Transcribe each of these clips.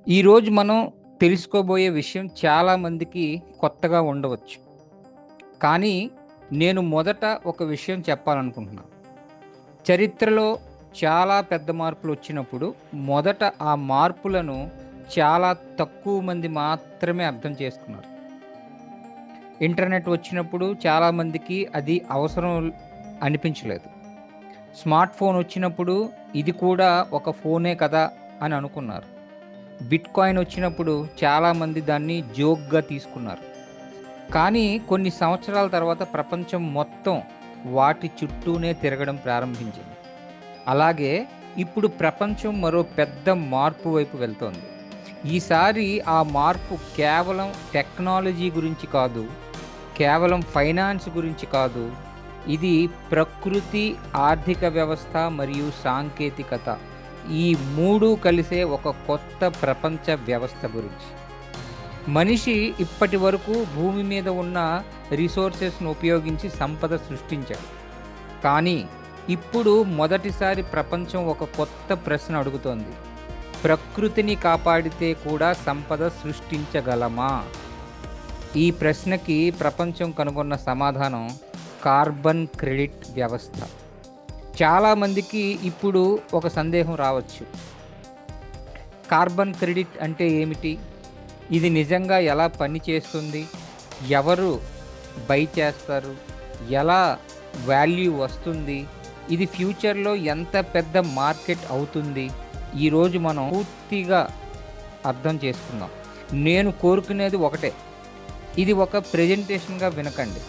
ఈరోజు మనం తెలుసుకోబోయే విషయం చాలామందికి కొత్తగా ఉండవచ్చు. కానీ నేను మొదట ఒక విషయం చెప్పాలనుకుంటున్నాను. చరిత్రలో చాలా పెద్ద మార్పులొచ్చినప్పుడు మొదట ఆ మార్పులను చాలా తక్కువ మంది మాత్రమే అర్థం చేసుకున్నారు. ఇంటర్నెట్ వచ్చినప్పుడు చాలామందికి అది అవసరం అనిపించలేదు. స్మార్ట్ ఫోన్ వచ్చినప్పుడు ఇది కూడా ఒక ఫోనే కదా అని అనుకున్నారు. బిట్‌కాయిన్ వచ్చినప్పుడు చాలామంది దాన్ని జోక్‌గా తీసుకున్నారు. కానీ కొన్ని సంవత్సరాల తర్వాత ప్రపంచం మొత్తం వాటి చుట్టూనే తిరగడం ప్రారంభించింది. అలాగే ఇప్పుడు ప్రపంచం మరో పెద్ద మార్పు వైపు వెళ్తోంది. ఈసారి ఆ మార్పు కేవలం టెక్నాలజీ గురించి కాదు, కేవలం ఫైనాన్స్ గురించి కాదు. ఇది ప్రకృతి, ఆర్థిక వ్యవస్థ మరియు సాంకేతికత ఈ 3 కలిసే ఒక కొత్త ప్రపంచ వ్యవస్థ గురించి. మనిషి ఇప్పటి వరకు భూమి మీద ఉన్న రిసోర్సెస్‌ను ఉపయోగించి సంపద సృష్టించాడు. కానీ ఇప్పుడు మొదటిసారి ప్రపంచం ఒక కొత్త ప్రశ్న అడుగుతోంది. ప్రకృతిని కాపాడితే కూడా సంపద సృష్టించగలమా? ఈ ప్రశ్నకి ప్రపంచం కనుగొన్న సమాధానం కార్బన్ క్రెడిట్ వ్యవస్థ. చాలామందికి ఇప్పుడు ఒక సందేహం రావచ్చు. కార్బన్ క్రెడిట్ అంటే ఏమిటి? ఇది నిజంగా ఎలా పనిచేస్తుంది? ఎవరు బై చేస్తారు? ఎలా వాల్యూ వస్తుంది? ఇది ఫ్యూచర్‌లో ఎంత పెద్ద మార్కెట్ అవుతుంది? ఈరోజు మనం పూర్తిగా అర్థం చేసుకుందాం. నేను కోరుకునేది ఒకటే. ఇది ఒక ప్రెజెంటేషన్‌గా వినకండి.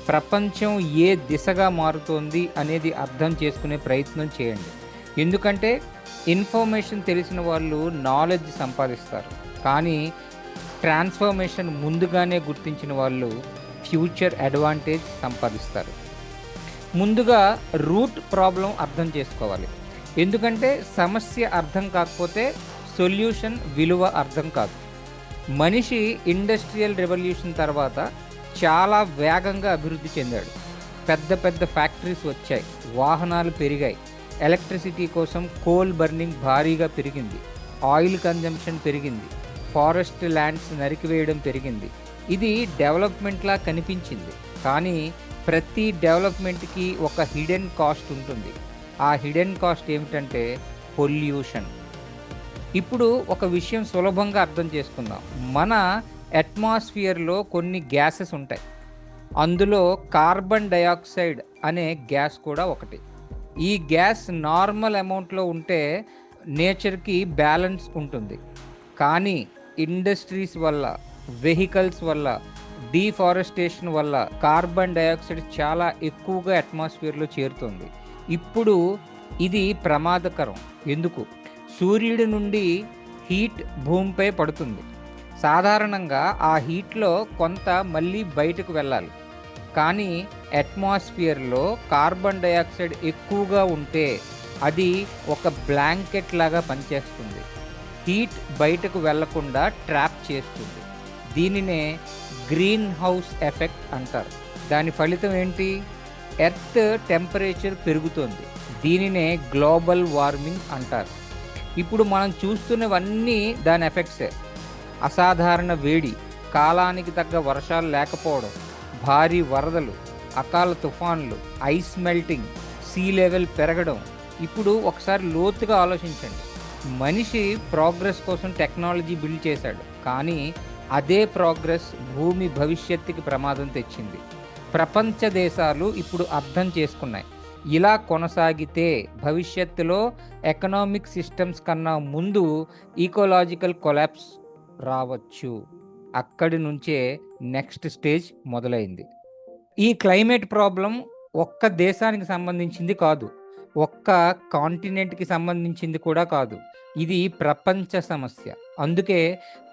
ప్రపంచం ఏ దిశగా మారుతోంది అనేది అర్థం చేసుకునే ప్రయత్నం చేయండి. ఎందుకంటే ఇన్ఫర్మేషన్ తెలిసిన వాళ్ళు నాలెడ్జ్ సంపాదిస్తారు. కానీ ట్రాన్స్‌ఫర్మేషన్ ముందుగానే గుర్తించిన వాళ్ళు ఫ్యూచర్ అడ్వాంటేజ్ సంపాదిస్తారు. ముందుగా రూట్ ప్రాబ్లమ్ అర్థం చేసుకోవాలి. ఎందుకంటే సమస్య అర్థం కాకపోతే సొల్యూషన్ విలువ అర్థం కాదు. మనిషి ఇండస్ట్రియల్ రెవల్యూషన్ తర్వాత చాలా వేగంగా అభివృద్ధి చెందాడు. పెద్ద పెద్ద ఫ్యాక్టరీస్ వచ్చాయి, వాహనాలు పెరిగాయి, ఎలక్ట్రిసిటీ కోసం కోల్ బర్నింగ్ భారీగా పెరిగింది, ఆయిల్ కన్జంప్షన్ పెరిగింది, ఫారెస్ట్ ల్యాండ్స్ నరికివేయడం పెరిగింది. ఇది డెవలప్మెంట్లా కనిపించింది. కానీ ప్రతి డెవలప్మెంట్‌కి ఒక హిడెన్ కాస్ట్ ఉంటుంది. ఆ హిడెన్ కాస్ట్ ఏమిటంటే పొల్యూషన్. ఇప్పుడు ఒక విషయం సులభంగా అర్థం చేసుకుందాం. మన అట్మాస్ఫియర్‌లో కొన్ని గ్యాసెస్ ఉంటాయి. అందులో కార్బన్ డయాక్సైడ్ అనే గ్యాస్ కూడా ఒకటి. ఈ గ్యాస్ నార్మల్ అమౌంట్‌లో ఉంటే నేచర్‌కి బ్యాలెన్స్ ఉంటుంది. కానీ ఇండస్ట్రీస్ వల్ల, వెహికల్స్ వల్ల, డీఫారెస్టేషన్ వల్ల కార్బన్ డయాక్సైడ్ చాలా ఎక్కువగా అట్మాస్ఫియర్‌లో చేరుతుంది. ఇప్పుడు ఇది ప్రమాదకరం. ఎందుకు? సూర్యుడి నుండి హీట్ భూమిపై పడుతుంది. సాధారణంగా ఆ హీట్‌లో కొంత మళ్ళీ బయటకు వెళ్ళాలి. కానీ అట్మాస్ఫియర్‌లో కార్బన్ డయాక్సైడ్ ఎక్కువగా ఉంటే అది ఒక బ్లాంకెట్ లాగా పనిచేస్తుంది. హీట్ బయటకు వెళ్ళకుండా ట్రాప్ చేస్తుంది. దీనినే గ్రీన్ హౌస్ ఎఫెక్ట్ అంటారు. దాని ఫలితం ఏంటి? ఎర్త్ టెంపరేచర్ పెరుగుతుంది. దీనినే గ్లోబల్ వార్మింగ్ అంటారు. ఇప్పుడు మనం చూస్తున్నవన్నీ దాని ఎఫెక్ట్సే. అసాధారణ వేడి, కాలానికి తగ్గ వర్షాలు లేకపోవడం, భారీ వరదలు, అకాల తుఫాన్లు, ఐస్ మెల్టింగ్, సీ లెవెల్ పెరగడం. ఇప్పుడు ఒకసారి లోతుగా ఆలోచించండి. మనిషి ప్రోగ్రెస్ కోసం టెక్నాలజీ బిల్డ్ చేశాడు. కానీ అదే ప్రోగ్రెస్ భూమి భవిష్యత్తుకి ప్రమాదం తెచ్చింది. ప్రపంచ దేశాలు ఇప్పుడు అర్థం చేసుకున్నాయి. ఇలా కొనసాగితే భవిష్యత్తులో ఎకనామిక్ సిస్టమ్స్ కన్నా ముందు ఈకోలాజికల్ కొలాప్స్ రావచ్చు. అక్కడి నుంచే నెక్స్ట్ స్టేజ్ మొదలైంది. ఈ క్లైమేట్ ప్రాబ్లమ్ ఒక్క దేశానికి సంబంధించింది కాదు. ఒక్క కాంటినెంట్‌కి సంబంధించింది కూడా కాదు. ఇది ప్రపంచ సమస్య. అందుకే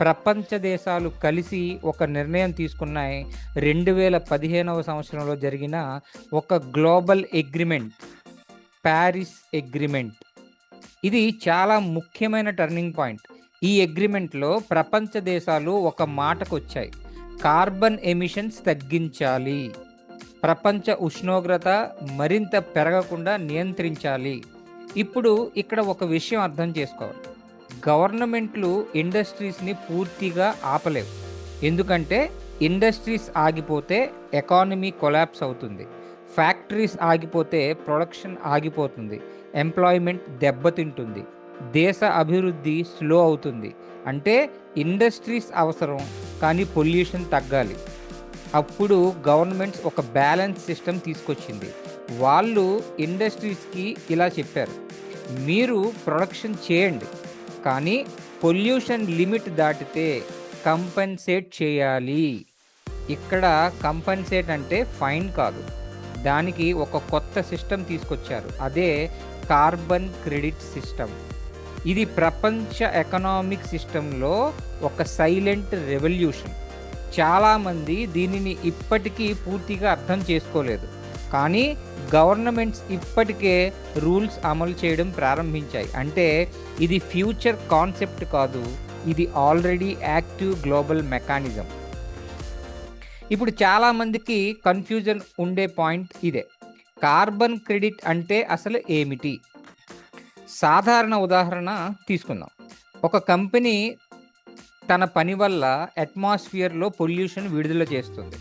ప్రపంచ దేశాలు కలిసి ఒక నిర్ణయం తీసుకున్నాయి. 2015వ సంవత్సరంలో జరిగిన ఒక గ్లోబల్ అగ్రీమెంట్, పారిస్ అగ్రీమెంట్. ఇది చాలా ముఖ్యమైన టర్నింగ్ పాయింట్. ఈ అగ్రీమెంట్‌లో ప్రపంచ దేశాలు ఒక మాటకొచ్చాయి. కార్బన్ ఎమిషన్స్ తగ్గించాలి. ప్రపంచ ఉష్ణోగ్రత మరింత పెరగకుండా నియంత్రించాలి. ఇప్పుడు ఇక్కడ ఒక విషయం అర్థం చేసుకోవాలి. గవర్నమెంట్లు ఇండస్ట్రీస్ని పూర్తిగా ఆపలేవు. ఎందుకంటే ఇండస్ట్రీస్ ఆగిపోతే ఎకానమీ కొలాప్స్ అవుతుంది. ఫ్యాక్టరీస్ ఆగిపోతే ప్రొడక్షన్ ఆగిపోతుంది. ఎంప్లాయ్మెంట్ దెబ్బతింటుంది. దేశ అభివృద్ధి స్లో అవుతుంది. అంటే ఇండస్ట్రీస్ అవసరం, కానీ పొల్యూషన్ తగ్గాలి. అప్పుడు గవర్నమెంట్స్ ఒక బ్యాలెన్స్ సిస్టమ్ తీసుకొచ్చింది. వాళ్ళు ఇండస్ట్రీస్కి ఇలా చెప్పారు, మీరు ప్రొడక్షన్ చేయండి, కానీ పొల్యూషన్ లిమిట్ దాటితే కంపెన్సేట్ చేయాలి. ఇక్కడ కంపెన్సేట్ అంటే ఫైన్ కాదు, దానికి ఒక కొత్త సిస్టమ్ తీసుకొచ్చారు. అదే కార్బన్ క్రెడిట్ సిస్టమ్. ఇది ప్రపంచ ఎకనామిక్ సిస్టంలో ఒక సైలెంట్ రెవల్యూషన్. చాలామంది దీనిని ఇప్పటికీ పూర్తిగా అర్థం చేసుకోలేదు, కానీ గవర్నమెంట్స్ ఇప్పటికే రూల్స్ అమలు చేయడం ప్రారంభించాయి. అంటే ఇది ఫ్యూచర్ కాన్సెప్ట్ కాదు, ఇది ఆల్రెడీ యాక్టివ్ గ్లోబల్ మెకానిజం. ఇప్పుడు చాలామందికి కన్ఫ్యూజన్ ఉండే పాయింట్ ఇదే. కార్బన్ క్రెడిట్ అంటే అసలు ఏమిటి? సాధారణ ఉదాహరణ తీసుకుందాం. ఒక కంపెనీ తన పని వల్ల అట్మాస్ఫియర్లో పొల్యూషన్ విడుదల చేస్తుంది.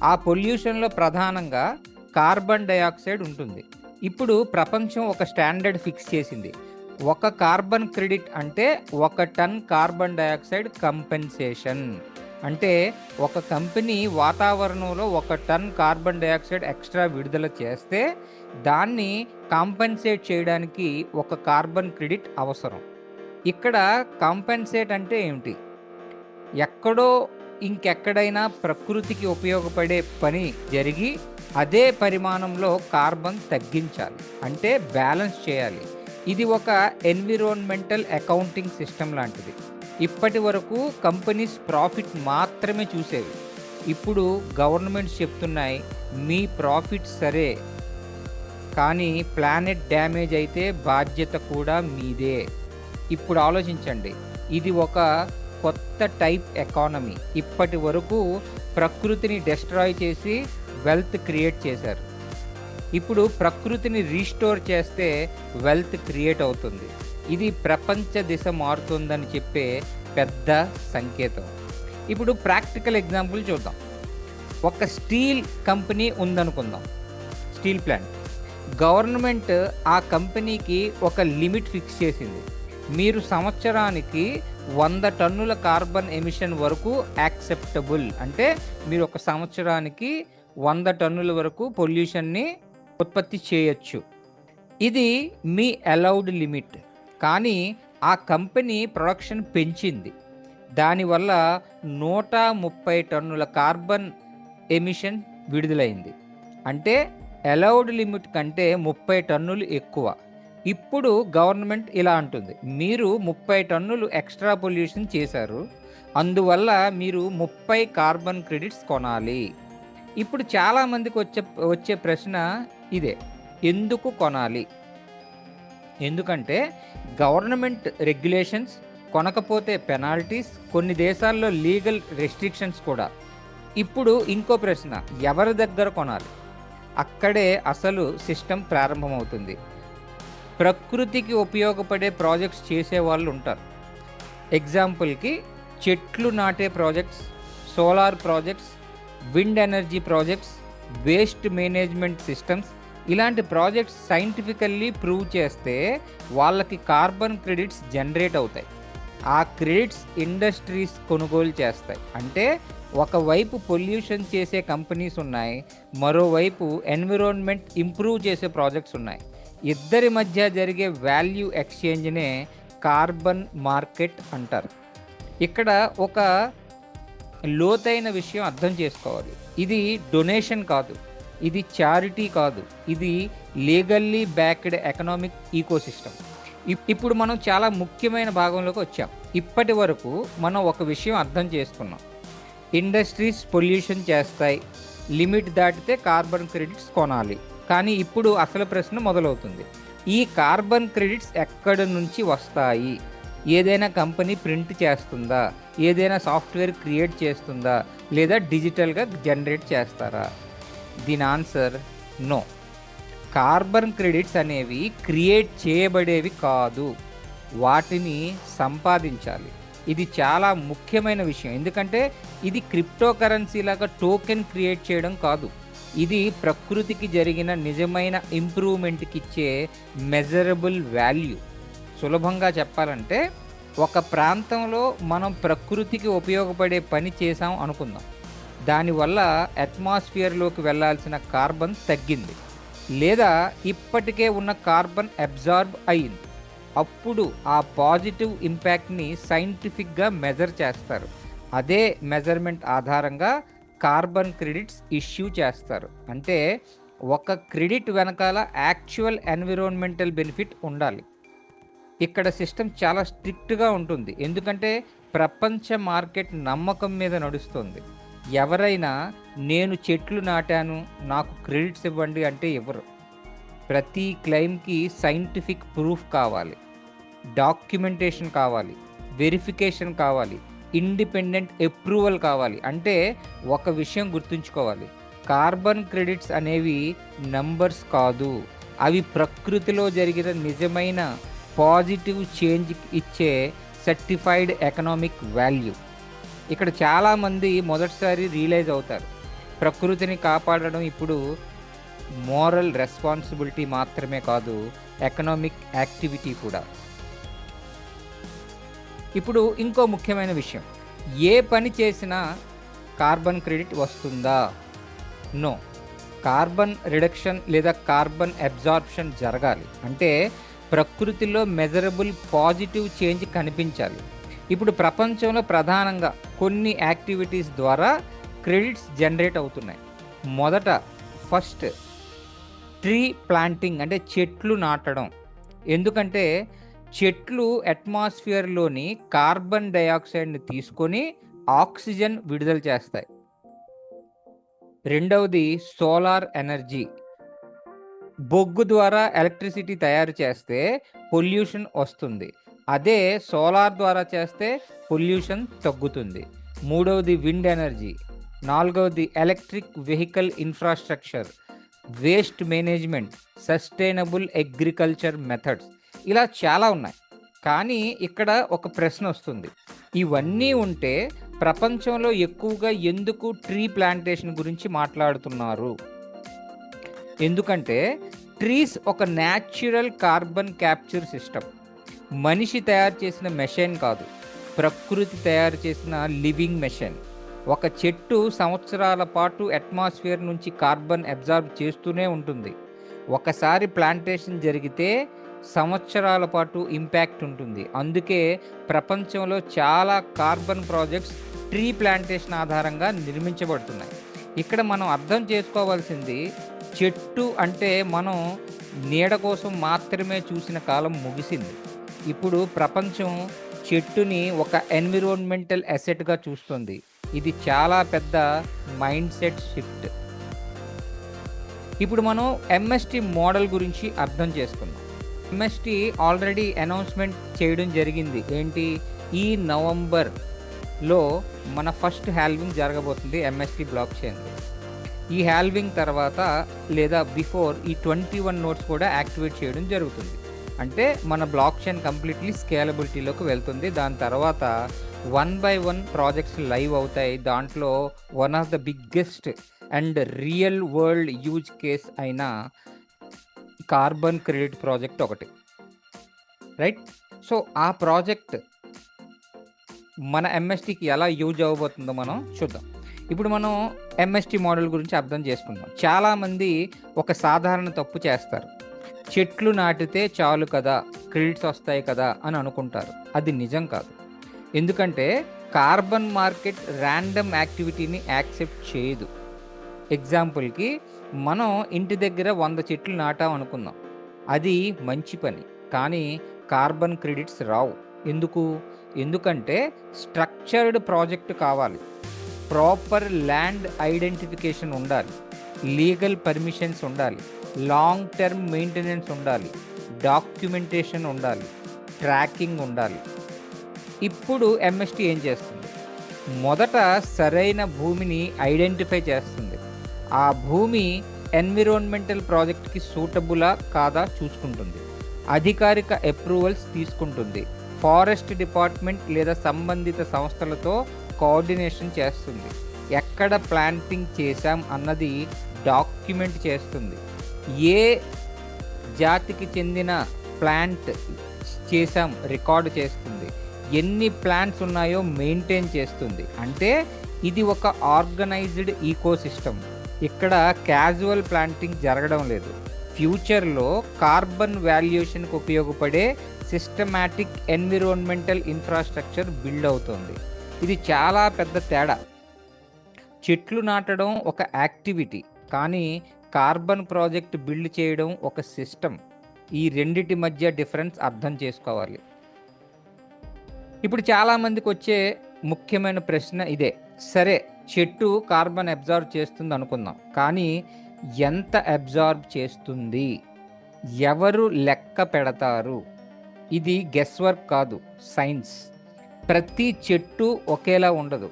ఆ పొల్యూషన్లో ప్రధానంగా కార్బన్ డయాక్సైడ్ ఉంటుంది. ఇప్పుడు ప్రపంచం ఒక స్టాండర్డ్ ఫిక్స్ చేసింది. ఒక కార్బన్ క్రెడిట్ అంటే 1 టన్ కార్బన్ డయాక్సైడ్ కంపెన్సేషన్. అంటే ఒక కంపెనీ వాతావరణంలో 1 టన్ కార్బన్ డయాక్సైడ్ ఎక్స్ట్రా విడుదల చేస్తే దాన్ని కాంపెన్సేట్ చేయడానికి ఒక కార్బన్ క్రెడిట్ అవసరం. ఇక్కడ కాంపెన్సేట్ అంటే ఏమిటి? ఎక్కడో ఇంకెక్కడైనా ప్రకృతికి ఉపయోగపడే పని జరిగి అదే పరిమాణంలో కార్బన్ తగ్గించాలి, అంటే బ్యాలెన్స్ చేయాలి. ఇది ఒక ఎన్విరాన్మెంటల్ అకౌంటింగ్ సిస్టమ్ లాంటిది. ఇప్పటి వరకు కంపెనీస్ ప్రాఫిట్ మాత్రమే చూసేవి. ఇప్పుడు గవర్నమెంట్స్ చెప్తున్నాయి, మీ ప్రాఫిట్ సరే, కానీ ప్లానెట్ డ్యామేజ్ అయితే బాధ్యత కూడా మీదే. ఇప్పుడు ఆలోచించండి, ఇది ఒక కొత్త టైప్ ఎకానమీ. ఇప్పటి వరకు ప్రకృతిని డెస్ట్రాయ్ చేసి వెల్త్ క్రియేట్ చేశారు. ఇప్పుడు ప్రకృతిని రీస్టోర్ చేస్తే వెల్త్ క్రియేట్ అవుతుంది. ఇది ప్రపంచ దిశ మారుతుందని చెప్పే పెద్ద సంకేతం. ఇప్పుడు ప్రాక్టికల్ ఎగ్జాంపుల్ చూద్దాం. ఒక స్టీల్ కంపెనీ ఉందనుకుందాం, స్టీల్ ప్లాంట్. గవర్నమెంట్ ఆ కంపెనీకి ఒక లిమిట్ ఫిక్స్ చేసింది. మీరు సంవత్సరానికి 100 టన్నుల కార్బన్ ఎమిషన్ వరకు యాక్సెప్టబుల్. అంటే మీరు ఒక సంవత్సరానికి 100 టన్నుల వరకు పొల్యూషన్ని ఉత్పత్తి చేయొచ్చు. ఇది మీ అలౌడ్ లిమిట్. కానీ ఆ కంపెనీ ప్రొడక్షన్ పెంచింది. దానివల్ల 130 టన్నుల కార్బన్ ఎమిషన్ విడుదలైంది. అంటే అలౌడ్ లిమిట్ కంటే 30 టన్నులు ఎక్కువ. ఇప్పుడు గవర్నమెంట్ ఇలా అంటుంది, మీరు 30 టన్నులు ఎక్స్ట్రా పొల్యూషన్ చేశారు, అందువల్ల మీరు 30 కార్బన్ క్రెడిట్స్ కొనాలి. ఇప్పుడు చాలామందికి వచ్చే ప్రశ్న ఇదే, ఎందుకు కొనాలి? ఎందుకంటే గవర్నమెంట్ రెగ్యులేషన్స్, కొనకపోతే పెనాల్టీస్, కొన్ని దేశాల్లో లీగల్ రెస్ట్రిక్షన్స్ కూడా. ఇప్పుడు ఇంకో ప్రశ్న, ఎవరి దగ్గర కొనాలి? అక్కడే అసలు సిస్టమ్ ప్రారంభమవుతుంది. ప్రకృతికి ఉపయోగపడే ప్రాజెక్ట్స్ చేసే వాళ్ళు ఉంటారు. ఎగ్జాంపుల్కి చెట్లు నాటే projects, solar projects, wind energy projects, waste management systems. ఇలాంటి ప్రాజెక్ట్స్ సైంటిఫికల్లీ ప్రూవ్ చేస్తే వాళ్ళకి కార్బన్ క్రెడిట్స్ జనరేట్ అవుతాయి. ఆ క్రెడిట్స్ ఇండస్ట్రీస్ కొనుగోలు చేస్తాయి. అంటే ఒకవైపు పొల్యూషన్ చేసే కంపెనీస్ ఉన్నాయి, మరోవైపు ఎన్విరాన్మెంట్ ఇంప్రూవ్ చేసే ప్రాజెక్ట్స్ ఉన్నాయి. ఇద్దరి మధ్య జరిగే వాల్యూ ఎక్స్చేంజ్నే కార్బన్ మార్కెట్ అంటారు. ఇక్కడ ఒక లోతైన విషయం అర్థం చేసుకోవాలి. ఇది డొనేషన్ కాదు, ఇది చారిటీ కాదు, ఇది లీగల్లీ బ్యాక్డ్ ఎకనామిక్ ఈకోసిస్టమ్. ఇప్పుడు మనం చాలా ముఖ్యమైన భాగంలోకి వచ్చాం. ఇప్పటి వరకు మనం ఒక విషయం అర్థం చేసుకున్నాం, ఇండస్ట్రీస్ పొల్యూషన్ చేస్తాయి, లిమిట్ దాటితే కార్బన్ క్రెడిట్స్ కొనాలి. కానీ ఇప్పుడు అసలు ప్రశ్న మొదలవుతుంది, ఈ కార్బన్ క్రెడిట్స్ ఎక్కడి నుంచి వస్తాయి? ఏదైనా కంపెనీ ప్రింట్ చేస్తుందా? ఏదైనా సాఫ్ట్వేర్ క్రియేట్ చేస్తుందా? లేదా డిజిటల్గా జనరేట్ చేస్తారా? దీని ఆన్సర్ నో. కార్బన్ క్రెడిట్స్ అనేవి క్రియేట్ చేయబడేవి కాదు, వాటిని సంపాదించాలి. ఇది చాలా ముఖ్యమైన విషయం. ఎందుకంటే ఇది క్రిప్టో కరెన్సీ లాగా టోకెన్ క్రియేట్ చేయడం కాదు. ఇది ప్రకృతికి జరిగిన నిజమైన ఇంప్రూవ్మెంట్‌కి ఇచ్చే మెజరబుల్ వాల్యూ. సులభంగా చెప్పాలంటే ఒక ప్రాంతంలో మనం ప్రకృతికి ఉపయోగపడే పని చేశాం అనుకుందాం. దానివల్ల అట్మాస్ఫియర్‌లోకి వెళ్ళాల్సిన కార్బన్ తగ్గింది. లేదా ఇప్పటికే ఉన్న కార్బన్ అబ్జార్బ్ అయింది. అప్పుడు ఆ పాజిటివ్ ఇంపాక్ట్‌ని సైంటిఫిక్‌గా మెజర్ చేస్తారు. అదే మెజర్‌మెంట్ ఆధారంగా కార్బన్ క్రెడిట్స్ ఇష్యూ చేస్తారు. అంటే ఒక క్రెడిట్ వెనకాల యాక్చువల్ ఎన్విరాన్మెంటల్ బెనిఫిట్ ఉండాలి. ఇక్కడ సిస్టమ్ చాలా స్ట్రిక్ట్‌గా ఉంటుంది. ఎందుకంటే ప్రపంచ మార్కెట్ నమ్మకం మీద నడుస్తుంది. ఎవరైనా నేను చెట్లు నాటాను, నాకు క్రెడిట్స్ ఇవ్వండి అంటే ఇవ్వరు. ప్రతి క్లెయిమ్‌కి సైంటిఫిక్ ప్రూఫ్ కావాలి, డాక్యుమెంటేషన్ కావాలి, వెరిఫికేషన్ కావాలి, ఇండిపెండెంట్ అప్రూవల్ కావాలి. అంటే ఒక విషయం గుర్తుంచుకోవాలి, కార్బన్ క్రెడిట్స్ అనేవి నంబర్స్ కాదు. అవి ప్రకృతిలో జరిగిన నిజమైన పాజిటివ్ చేంజ్ ఇచ్చే సర్టిఫైడ్ ఎకనామిక్ వాల్యూ. ఇక్కడ చాలామంది మొదటిసారి రియలైజ్ అవుతారు, ప్రకృతిని కాపాడడం ఇప్పుడు మోరల్ రెస్పాన్సిబిలిటీ మాత్రమే కాదు, ఎకనామిక్ యాక్టివిటీ కూడా. ఇప్పుడు ఇంకో ముఖ్యమైన విషయం, ఏ పని చేసినా కార్బన్ క్రెడిట్ వస్తుందా? నో. కార్బన్ రిడక్షన్ లేదా కార్బన్ అబ్జార్ప్షన్ జరగాలి. అంటే ప్రకృతిలో మెజరబుల్ పాజిటివ్ చేంజ్ కనిపించాలి. ఇప్పుడు ప్రపంచంలో ప్రధానంగా కొన్ని యాక్టివిటీస్ ద్వారా క్రెడిట్స్ జనరేట్ అవుతున్నాయి. ఫస్ట్ ట్రీ ప్లాంటింగ్, అంటే చెట్లు నాటడం. ఎందుకంటే చెట్లు అట్మాస్ఫియర్లోని కార్బన్ డయాక్సైడ్ని తీసుకొని ఆక్సిజన్ విడుదల చేస్తాయి. రెండవది సోలార్ ఎనర్జీ. బొగ్గు ద్వారా ఎలక్ట్రిసిటీ తయారు చేస్తే పొల్యూషన్ వస్తుంది. అదే సోలార్ ద్వారా చేస్తే పొల్యూషన్ తగ్గుతుంది. మూడవది విండ్ ఎనర్జీ. నాలుగవది electric vehicle infrastructure, waste management, sustainable agriculture methods. ఇలా చాలా ఉన్నాయి. కానీ ఇక్కడ ఒక ప్రశ్న వస్తుంది, ఇవన్నీ ఉంటే ప్రపంచంలో ఎక్కువగా ఎందుకు ట్రీ ప్లాంటేషన్ గురించి మాట్లాడుతున్నారు? ఎందుకంటే ట్రీస్ ఒక న్యాచురల్ కార్బన్ క్యాప్చర్ సిస్టమ్. మనిషి తయారు చేసిన మెషిన్ కాదు, ప్రకృతి తయారు చేసిన లివింగ్ మెషిన్. ఒక చెట్టు సంవత్సరాల పాటు అట్మాస్ఫియర్ నుంచి కార్బన్ అబ్జార్బ్ చేస్తూనే ఉంటుంది. ఒకసారి ప్లాంటేషన్ జరిగితే సంవత్సరాల పాటు ఇంపాక్ట్ ఉంటుంది. అందుకే ప్రపంచంలో చాలా కార్బన్ ప్రాజెక్ట్స్ ట్రీ ప్లాంటేషన్ ఆధారంగా నిర్మించబడుతున్నాయి. ఇక్కడ మనం అర్థం చేసుకోవాల్సింది, చెట్టు అంటే మనం నీడ కోసం మాత్రమే చూసిన కాలం ముగిసింది. ఇప్పుడు ప్రపంచం చెట్టుని ఒక ఎన్విరాన్మెంటల్ అసెట్గా చూస్తుంది. ఇది చాలా పెద్ద మైండ్ సెట్ షిఫ్ట్. ఇప్పుడు మనం ఎంఎస్టీ మోడల్ గురించి అర్థం చేసుకుందాం. ఎంఎస్టీ ఆల్రెడీ అనౌన్స్మెంట్ చేయడం జరిగింది. ఏంటి? ఈ నవంబర్లో మన ఫస్ట్ హ్యాల్వింగ్ జరగబోతుంది ఎంఎస్టీ బ్లాక్ చైన్. ఈ హ్యాల్వింగ్ తర్వాత లేదా బిఫోర్ ఈ 21 నోట్స్ కూడా యాక్టివేట్ చేయడం జరుగుతుంది. అంటే మన బ్లాక్ చైన్ కంప్లీట్లీ స్కేలబిలిటీలోకి వెళ్తుంది. దాని తర్వాత 1 by 1 ప్రాజెక్ట్స్ లైవ్ అవుతాయి. దాంట్లో one of the biggest and real world use case అయిన కార్బన్ క్రెడిట్ ప్రాజెక్ట్ ఒకటి, రైట్? సో ఆ ప్రాజెక్ట్ మన ఎంఎస్టీకి ఎలా యూజ్ అవ్వబోతుందో మనం చూద్దాం. ఇప్పుడు మనం ఎంఎస్టీ మోడల్ గురించి అర్థం చేసుకుందాం. చాలామంది ఒక సాధారణ తప్పు చేస్తారు, చెట్లు నాటితే చాలు కదా, క్రెడిట్స్ వస్తాయి కదా అని అనుకుంటారు. అది నిజం కాదు. ఎందుకంటే కార్బన్ మార్కెట్ ర్యాండమ్ యాక్టివిటీని యాక్సెప్ట్ చేయదు. ఎగ్జాంపుల్కి మనం ఇంటి దగ్గర 100 చెట్లు నాటాం అనుకుందాం, అది మంచి పని, కానీ కార్బన్ క్రెడిట్స్ రావు. ఎందుకంటే స్ట్రక్చర్డ్ ప్రాజెక్ట్ కావాలి, ప్రాపర్ ల్యాండ్ ఐడెంటిఫికేషన్ ఉండాలి, లీగల్ పర్మిషన్స్ ఉండాలి, లాంగ్ టర్మ్ మెయింటెనెన్స్ ఉండాలి, డాక్యుమెంటేషన్ ఉండాలి, ట్రాకింగ్ ఉండాలి. ఇప్పుడు ఎంఎస్టీ ఏం చేస్తుంది? మొదట సరైన భూమిని ఐడెంటిఫై చేస్తుంది. ఆ భూమి ఎన్విరాన్మెంటల్ ప్రాజెక్ట్కి సూటబులా కాదా చూసుకుంటుంది. అధికారిక అప్రూవల్స్ తీసుకుంటుంది. ఫారెస్ట్ డిపార్ట్మెంట్ లేదా సంబంధిత సంస్థలతో కోఆర్డినేషన్ చేస్తుంది. ఎక్కడ ప్లాంటింగ్ చేశాం అన్నది డాక్యుమెంట్ చేస్తుంది. ఏ జాతికి చెందిన ప్లాంట్ చేశాం రికార్డు చేస్తుంది. ఎన్ని ప్లాంట్స్ ఉన్నాయో మెయింటైన్ చేస్తుంది. అంటే ఇది ఒక ఆర్గనైజ్డ్ ఈకోసిస్టమ్. ఇక్కడ క్యాజువల్ ప్లాంటింగ్ జరగడం లేదు. ఫ్యూచర్లో కార్బన్ వాల్యుయేషన్కి ఉపయోగపడే సిస్టమాటిక్ ఎన్విరాన్మెంటల్ ఇన్ఫ్రాస్ట్రక్చర్ బిల్డ్ అవుతుంది. ఇది చాలా పెద్ద తేడా. చెట్లు నాటడం ఒక యాక్టివిటీ, కానీ కార్బన్ ప్రాజెక్ట్ బిల్డ్ చేయడం ఒక సిస్టమ్. ఈ రెండిటి మధ్య డిఫరెన్స్ అర్థం చేసుకోవాలి. ఇప్పుడు చాలామందికి వచ్చే ముఖ్యమైన ప్రశ్న ఇదే. సరే, చెట్టు కార్బన్ అబ్జార్బ్ చేస్తుంది అనుకుందాం, కానీ ఎంత అబ్జార్బ్ చేస్తుంది? ఎవరు లెక్క పెడతారు? ఇది గెస్ వర్క్ కాదు, సైన్స్. ప్రతి చెట్టు ఒకేలా ఉండదు.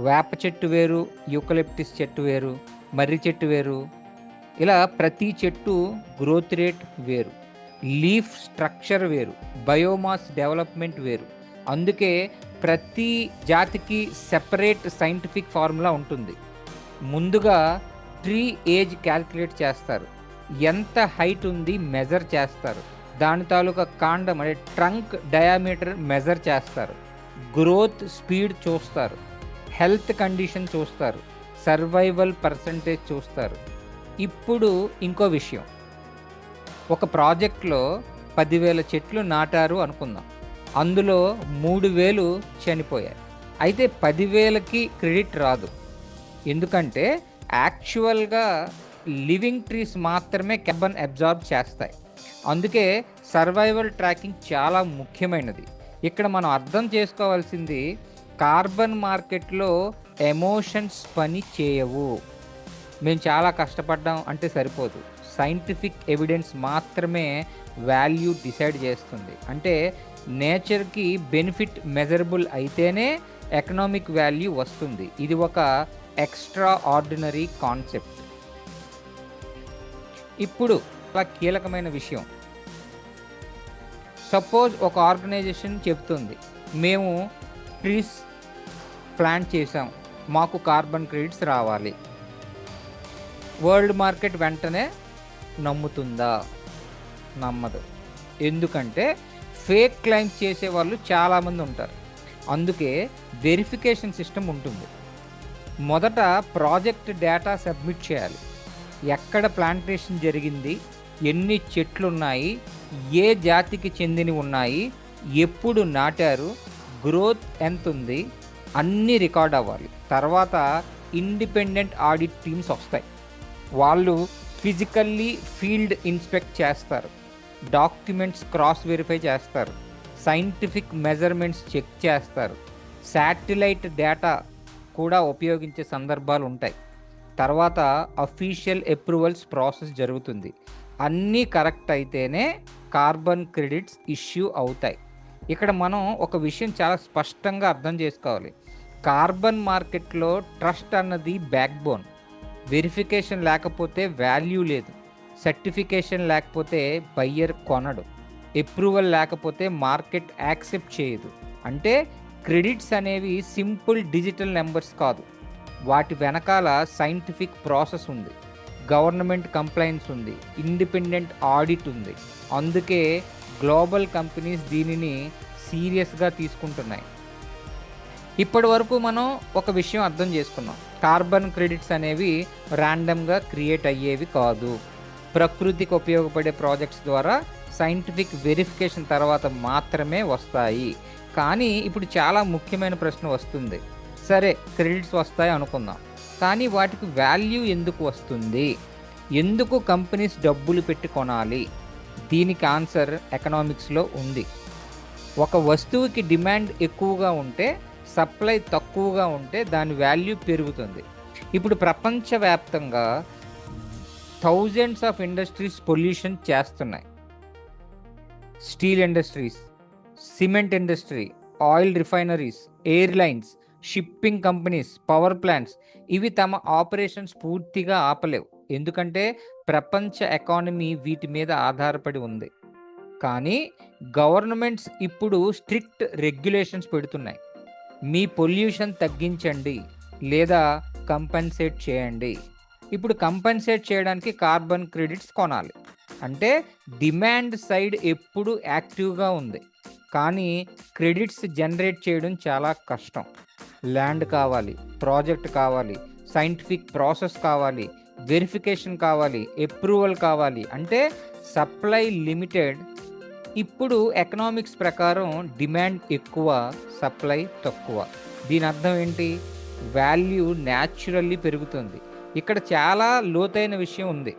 వేప చెట్టు వేరు, యూకలిప్టిస్ చెట్టు వేరు, మర్రి చెట్టు వేరు. ఇలా ప్రతి చెట్టు గ్రోత్ రేట్ వేరు, లీఫ్ స్ట్రక్చర్ వేరు, బయోమాస్ డెవలప్మెంట్ వేరు. అందుకే ప్రతి జాతికి సెపరేట్ సైంటిఫిక్ ఫార్ములా ఉంటుంది. ముందుగా ట్రీ ఏజ్ క్యాల్కులేట్ చేస్తారు. ఎంత హైట్ ఉంది మెజర్ చేస్తారు. దాని తాలూకా కాండం అంటే ట్రంక్ డయామీటర్ మెజర్ చేస్తారు. గ్రోత్ స్పీడ్ చూస్తారు. హెల్త్ కండిషన్ చూస్తారు. సర్వైవల్ పర్సంటేజ్ చూస్తారు. ఇప్పుడు ఇంకో విషయం. ఒక ప్రాజెక్ట్లో 10,000 చెట్లు నాటారు అనుకుందాం. అందులో 3,000 చనిపోయాయి. అయితే 10,000కి క్రెడిట్ రాదు. ఎందుకంటే యాక్చువల్గా లివింగ్ ట్రీస్ మాత్రమే కార్బన్ అబ్జార్బ్ చేస్తాయి. అందుకే సర్వైవల్ ట్రాకింగ్ చాలా ముఖ్యమైనది. ఇక్కడ మనం అర్థం చేసుకోవాల్సింది, కార్బన్ మార్కెట్లో ఎమోషన్స్ పని చేయవు. మేము చాలా కష్టపడ్డాం అంటే సరిపోదు. సైంటిఫిక్ ఎవిడెన్స్ మాత్రమే వాల్యూ డిసైడ్ చేస్తుంది. అంటే నేచర్కి బెనిఫిట్ మెజరబుల్ అయితేనే ఎకనామిక్ వాల్యూ వస్తుంది. ఇది ఒక ఎక్స్ట్రా ఆర్డినరీ కాన్సెప్ట్. ఇప్పుడు చాలా కీలకమైన విషయం. సపోజ్ ఒక ఆర్గనైజేషన్ చెప్తుంది, మేము ట్రీస్ ప్లాంట్ చేసాం, మాకు కార్బన్ క్రెడిట్స్ రావాలి. వరల్డ్ మార్కెట్ వెంటనే నమ్ముతుందా? నమ్మదు. ఎందుకంటే ఫేక్ క్లైమ్స్ చేసే వాళ్ళు చాలామంది ఉంటారు. అందుకే వెరిఫికేషన్ సిస్టమ్ ఉంటుంది. మొదట ప్రాజెక్ట్ డేటా సబ్మిట్ చేయాలి. ఎక్కడ ప్లాంటేషన్ జరిగింది, ఎన్ని చెట్లు ఉన్నాయి, ఏ జాతికి చెందినవి ఉన్నాయి, ఎప్పుడు నాటారు, గ్రోత్ ఎంత ఉంది, అన్నీ రికార్డ్ అవ్వాలి. తర్వాత ఇండిపెండెంట్ ఆడిట్ టీమ్స్ వస్తాయి. వాళ్ళు ఫిజికల్లీ ఫీల్డ్ ఇన్స్పెక్ట్ చేస్తారు, డాక్యుమెంట్స్ క్రాస్ వెరిఫై చేస్తారు, సైంటిఫిక్ మెజర్మెంట్స్ చెక్ చేస్తారు, శాటిలైట్ డేటా కూడా ఉపయోగించే సందర్భాలు ఉంటాయి. తర్వాత అఫీషియల్ అప్రూవల్స్ ప్రాసెస్ జరుగుతుంది. అన్నీ కరెక్ట్ అయితేనే కార్బన్ క్రెడిట్స్ ఇష్యూ అవుతాయి. ఇక్కడ మనం ఒక విషయం చాలా స్పష్టంగా అర్థం చేసుకోవాలి. కార్బన్ మార్కెట్లో ట్రస్ట్ అన్నది బ్యాక్ బోన్. వెరిఫికేషన్ లేకపోతే వాల్యూ లేదు. సర్టిఫికేషన్ లేకపోతే బయ్యర్ కొనడు. అప్రూవల్ లేకపోతే మార్కెట్ యాక్సెప్ట్ చేయదు. అంటే క్రెడిట్స్ అనేవి సింపుల్ డిజిటల్ నెంబర్స్ కాదు. వాటి వెనకాల సైంటిఫిక్ ప్రాసెస్ ఉంది, గవర్నమెంట్ కంప్లైన్స్ ఉంది, ఇండిపెండెంట్ ఆడిట్ ఉంది. అందుకే గ్లోబల్ కంపెనీస్ దీనిని సీరియస్గా తీసుకుంటున్నాయి. ఇప్పటి వరకు మనం ఒక విషయం అర్థం చేసుకున్నాం. కార్బన్ క్రెడిట్స్ అనేవి ర్యాండమ్గా క్రియేట్ అయ్యేవి కాదు. ప్రకృతికి ఉపయోగపడే ప్రాజెక్ట్స్ ద్వారా సైంటిఫిక్ వెరిఫికేషన్ తర్వాత మాత్రమే వస్తాయి. కానీ ఇప్పుడు చాలా ముఖ్యమైన ప్రశ్న వస్తుంది. సరే, క్రెడిట్స్ వస్తాయి అనుకుందాం, కానీ వాటికి వాల్యూ ఎందుకు వస్తుంది? ఎందుకు కంపెనీస్ డబ్బులు పెట్టి కొనాలి? దీనికి ఆన్సర్ ఎకనామిక్స్లో ఉంది. ఒక వస్తువుకి డిమాండ్ ఎక్కువగా ఉంటే, సప్లై తక్కువగా ఉంటే దాని వాల్యూ పెరుగుతుంది. ఇప్పుడు ప్రపంచవ్యాప్తంగా థౌజండ్స్ ఆఫ్ ఇండస్ట్రీస్ పొల్యూషన్ చేస్తున్నాయి. Steel industries, cement industry, oil refineries, airlines, shipping companies, power plants, ఇవి తమ ఆపరేషన్స్ పూర్తిగా ఆపలేవు. ఎందుకంటే ప్రపంచ ఎకానమీ వీటి మీద ఆధారపడి ఉంది. కానీ గవర్నమెంట్స్ ఇప్పుడు స్ట్రిక్ట్ రెగ్యులేషన్స్ పెడుతున్నాయి. మీ పొల్యూషన్ తగ్గించండి లేదా కంపెన్సేట్ చేయండి. ఇప్పుడు కంపెన్సేట్ చేయడానికి కార్బన్ క్రెడిట్స్ కొనాలి. అంటే డిమాండ్ సైడ్ ఎప్పుడు యాక్టివ్గా ఉంది, కానీ క్రెడిట్స్ జనరేట్ చేయడం చాలా కష్టం. ల్యాండ్ కావాలి, ప్రాజెక్ట్ కావాలి, సైంటిఫిక్ ప్రాసెస్ కావాలి, వెరిఫికేషన్ కావాలి, అప్రూవల్ కావాలి. అంటే సప్లై లిమిటెడ్. ఇప్పుడు ఎకనామిక్స్ ప్రకారం డిమాండ్ ఎక్కువ, సప్లై తక్కువ. దీని అర్థం ఏంటి? వాల్యూ న్యాచురల్లీ పెరుగుతుంది. ఇక్కడ చాలా లోతైన విషయం ఉంది.